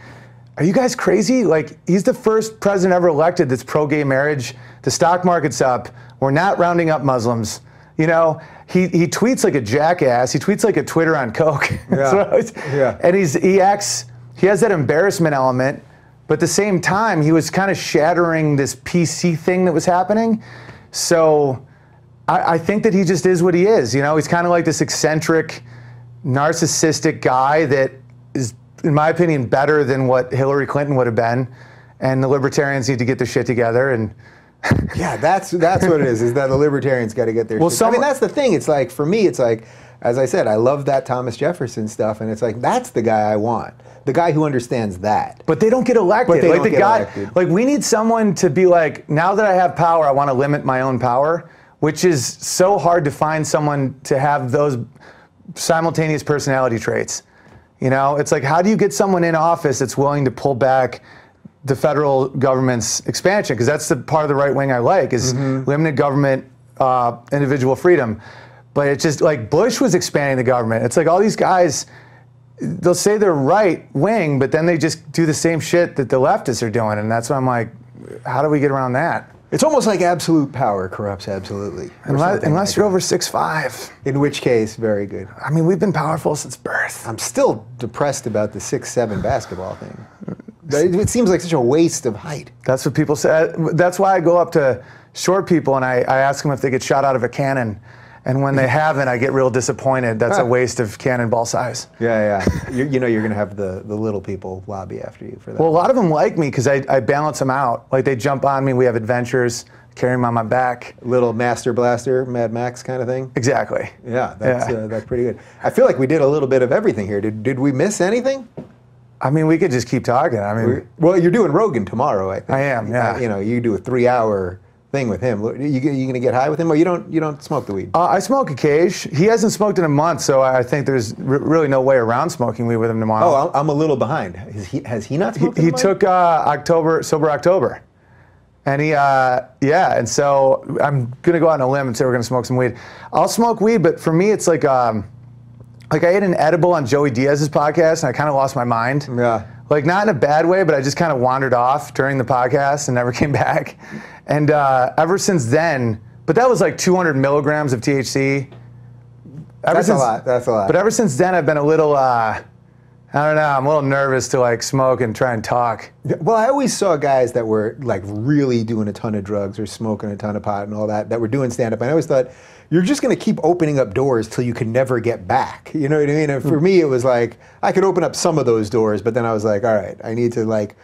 are you guys crazy? Like, he's the first president ever elected that's pro-gay marriage. The stock market's up. We're not rounding up Muslims. He tweets like a jackass. He tweets like a Twitter on coke. Yeah. And he has that embarrassment element, but at the same time, he was kind of shattering this PC thing that was happening. So I think that he just is what he is. He's kind of like this eccentric, narcissistic guy that is, in my opinion, better than what Hillary Clinton would have been. And the libertarians need to get their shit together. And yeah, that's what it is that the libertarians got to get their shit. I mean, that's the thing. It's like, for me, it's like, as I said, I love that Thomas Jefferson stuff, and it's like, that's the guy I want. The guy who understands that. But they don't get elected. But they don't get elected. Like, we need someone to be like, now that I have power, I want to limit my own power, which is so hard to find someone to have those simultaneous personality traits. It's like, how do you get someone in office that's willing to pull back the federal government's expansion? Because that's the part of the right wing I like, is limited government, individual freedom. But it's just like Bush was expanding the government. It's like all these guys, they'll say they're right wing, but then they just do the same shit that the leftists are doing. And that's why I'm like, how do we get around that? It's almost like absolute power corrupts absolutely. Unless you're over 6'5". In which case, very good. I mean, we've been powerful since birth. I'm still depressed about the 6'7" basketball thing. It seems like such a waste of height. That's what people say. That's why I go up to short people and I ask them if they get shot out of a cannon. And when they haven't, I get real disappointed. That's a waste of cannonball size. Yeah. You're going to have the little people lobby after you for that. Well, a lot of them like me because I balance them out. Like, they jump on me. We have adventures. Carry them on my back. Little Master Blaster, Mad Max kind of thing? Exactly. Yeah, that's pretty good. I feel like we did a little bit of everything here. Did we miss anything? I mean, we could just keep talking. Well, you're doing Rogan tomorrow, I think. I am, yeah. You do a 3-hour thing with him. You going to get high with him, or you don't smoke the weed? I smoke occasion. He hasn't smoked in a month, so I think there's really no way around smoking weed with him tomorrow. Oh, I'm a little behind. Has he not smoked? He took Sober October, and and so I'm gonna go out on a limb and say we're gonna smoke some weed. I'll smoke weed, but for me, it's like I ate an edible on Joey Diaz's podcast, and I kind of lost my mind. Yeah. Like, not in a bad way, but I just kind of wandered off during the podcast and never came back. And ever since then, but that was like 200 milligrams of THC. That's a lot. But ever since then, I've been a little, I don't know, I'm a little nervous to like smoke and try and talk. Well, I always saw guys that were like really doing a ton of drugs or smoking a ton of pot and all that were doing stand-up. And I always thought, you're just going to keep opening up doors till you can never get back. You know what I mean? And for me, it was like, I could open up some of those doors, but then I was like, all right, I need to like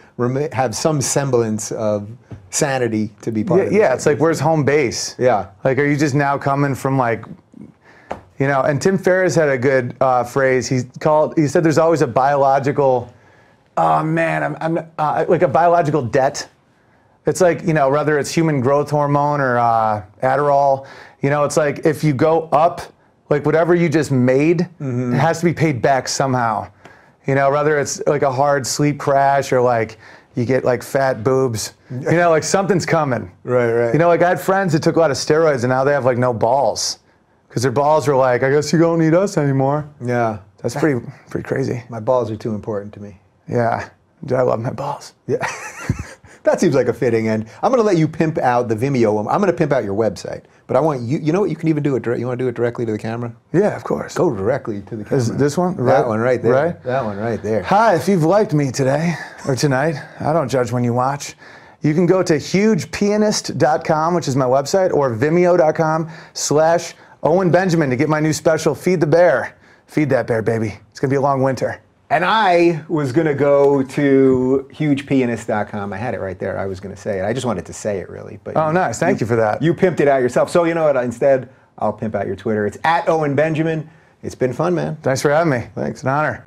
have some semblance of sanity to be part of it. Yeah, it's like, where's home base? Yeah. Like, are you just now coming from like, You know, and Tim Ferriss had a good phrase. He said there's always a biological, like a biological debt. It's like, you know, whether it's human growth hormone or Adderall, you know, it's like if you go up, like whatever you just made, it has to be paid back somehow. You know, whether it's like a hard sleep crash or like you get like fat boobs, you know, like something's coming. Right. You know, like I had friends that took a lot of steroids and now they have like no balls because their balls were like, I guess you don't need us anymore. Yeah. That's pretty crazy. My balls are too important to me. Yeah. Dude, I love my balls. Yeah. That seems like a fitting end. I'm going to let you pimp out the Vimeo. I'm going to pimp out your website. But I want you, you know what? You can even do it, you want to do it directly to the camera? Yeah, of course. Go directly to the camera. Is this one? That one right there. Right? That one right there. Hi, if you've liked me today or tonight, I don't judge when you watch. You can go to hugepianist.com, which is my website, or vimeo.com/Owen Benjamin to get my new special, Feed the Bear. Feed that bear, baby. It's going to be a long winter. And I was going to go to hugepianist.com. I had it right there. I was going to say it. I just wanted to say it, really. But oh, nice. Thank you for that. You pimped it out yourself. So you know what? Instead, I'll pimp out your Twitter. It's @Owen Benjamin. It's been fun, man. Thanks for having me. Thanks. It's an honor.